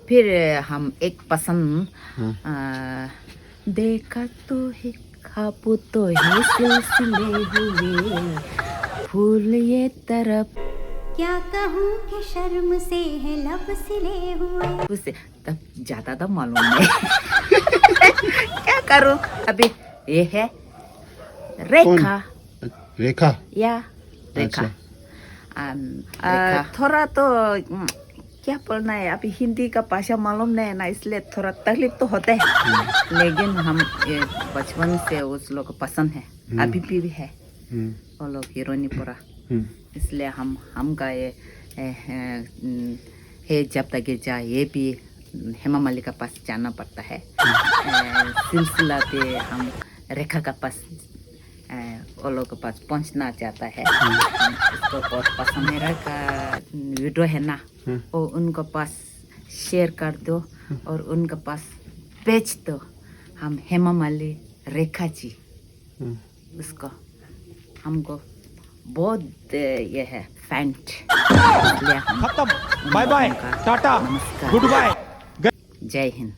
फिर हम एक पसंद देखा तो है खाबू तो है सिलसिले हुए फूल ये तरफ क्या कहूँ कि शर्म से है लब सिले हुए। उसे तब ज्यादा तो मालूम नहीं क्या करूं अभी ये है रेखा रेखा। या रेखा अच्छा। थोड़ा तो क्या बोलना है अभी हिंदी का भाषा मालूम नहीं है ना इसलिए थोड़ा तकलीफ तो होता है लेकिन हम ये बचपन से उस लोग को पसंद है अभी भी है वो लोग हीरोइनी पूरा इसलिए हमका ये है जब तक ये जाए ये भी हेमा मालिनी का पास जाना पड़ता है सिलसिला पे हम रेखा का पास वो लोग के पास पहुंचना चाहता है उसको बहुत पसंद मेरा का वीडियो है ना वो उनके पास शेयर कर दो और उनके पास भेज दो हम हेमा मालिनी रेखा जी उसको हमको बहुत ये है फैन खत्म बाय बाय टाटा नमस्कार गुड बाय जय हिंद।